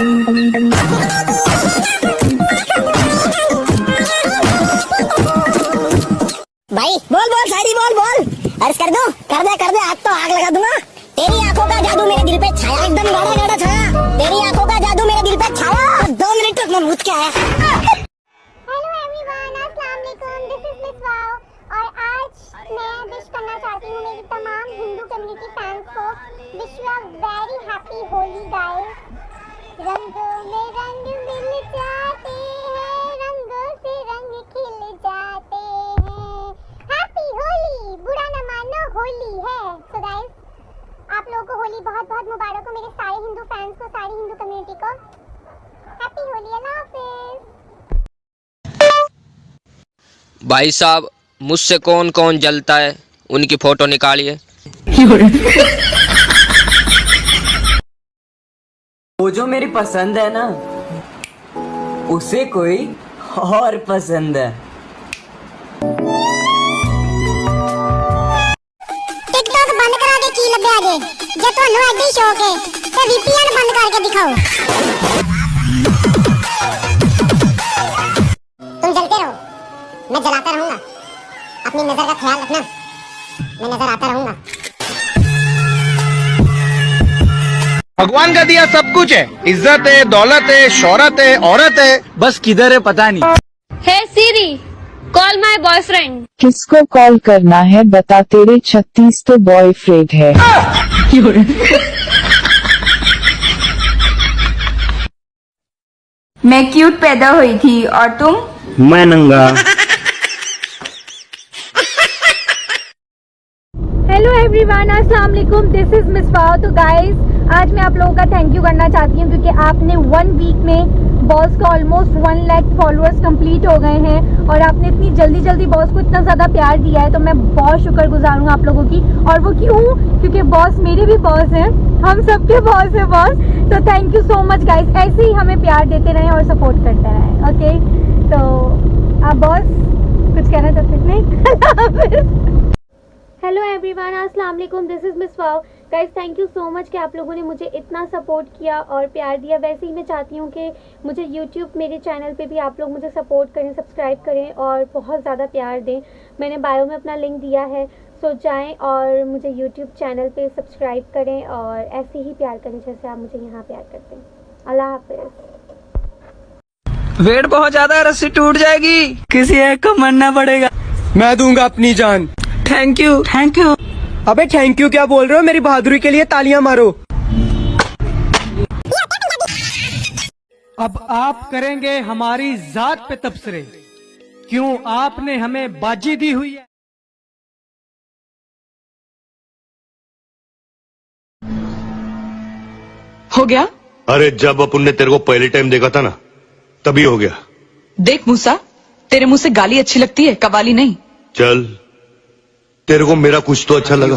भाई बोल बोल शायरी बोल बोल। अर्ज कर दो, कर दे आज तो आग लगा दूंगा। तेरी आंखों का जादू मेरे दिल पे छाया, एकदम गाढ़ा गाढ़ा छाया। तेरी आंखों का जादू मेरे दिल पे छाया। 2 मिनट तक मैं मुझ के आया। हेलो एवरीवन, अस्सलाम वालेकुम, दिस इज मिस वाव और आज मैं विश करना चाहती हूँ मेरी तमाम हिंदू कम्युनिटी फैंस को। Wish you a very happy Holi guys. रंगों में रंग मिल जाते हैं, रंगों से रंग खिल जाते हैं। हैप्पी होली, बुरा न मानो होली है। सो गाइस, आप लोगों को होली बहुत बहुत मुबारक हो, मेरे सारे हिंदू फैंस को, सारी हिंदू कम्युनिटी को हैप्पी होली। अल्लाह हाफिज। भाई साहब, मुझसे कौन कौन जलता है उनकी फोटो निकालिए। वो जो मेरी पसंद है ना, उसे कोई और पसंद है। टिकटॉक बंद करा के की लगे आगे, जे ਤੁਹਾਨੂੰ ਐਡੀ ਸ਼ੌਕ ਹੈ ਤੇ VPN बंद करके दिखाओ। तुम जलते रहो, मैं जलाता रहूंगा। अपनी नजर का ख्याल रखना, मैं नजर आता रहूंगा। भगवान का दिया सब कुछ है, इज्जत है, दौलत है, शोहरत है, औरत है, बस किधर है पता नहीं। हे सीरी, कॉल माय बॉयफ्रेंड। किसको कॉल करना है बता, तेरे 36 तो बॉयफ्रेंड है। मैं क्यूट पैदा हुई थी और तुम? मैं नंगा। हेलो एवरीवन, अस्सलाम वालेकुम, दिस इज मिस वाव। तो गाइस, आज मैं आप लोगों का थैंक यू करना चाहती हूँ क्योंकि आपने 1 वीक में बॉस का ऑलमोस्ट 1 लाख फॉलोअर्स कंप्लीट हो गए हैं और आपने इतनी जल्दी बॉस को इतना ज़्यादा प्यार दिया है। तो मैं बहुत शुक्रगुजार हूँ आप लोगों की। और वो क्यों? क्योंकि बॉस मेरे भी बॉस हैं, हम सबके बॉस हैं बॉस। तो thank you so much guys, ऐसे ही हमें प्यार देते रहें और सपोर्ट करते रहें। ओके, तो आप बॉस कुछ कहना चाहते हैं? नहीं। हेलो एवरीवन, अस्सलाम वालेकुम, this is miss wow. Guys, thank you so much कि आप लोगों ने मुझे इतना सपोर्ट किया और प्यार दिया। वैसे ही मैं चाहती हूँ कि मुझे यूट्यूब, मेरे चैनल पे भी आप लोग मुझे सपोर्ट करें, सब्सक्राइब करें और बहुत ज़्यादा प्यार दें। मैंने बायो में अपना लिंक दिया है, सो जाएं और मुझे यूट्यूब चैनल पे सब्सक्राइब करें और ऐसे ही प्यार करें जैसे आप मुझे यहाँ प्यार करते हैं। अल्लाह हाफिज़। वेट बहुत ज्यादा है, रस्सी टूट जाएगी, किसी एक को मरना पड़ेगा। मैं दूंगा अपनी जान। Thank you. Thank you. अबे थैंक यू क्या बोल रहे हो, मेरी बहादुरी के लिए तालियां मारो। अब आप करेंगे हमारी जात पे तबसरे, क्यों आपने हमें बाजी दी हुई है। हो गया? अरे जब अपन ने तेरे को पहले टाइम देखा था ना, तभी हो गया। देख मूसा, तेरे मुंह से गाली अच्छी लगती है, कवाली नहीं। चल, तेरे को मेरा कुछ तो अच्छा लगा।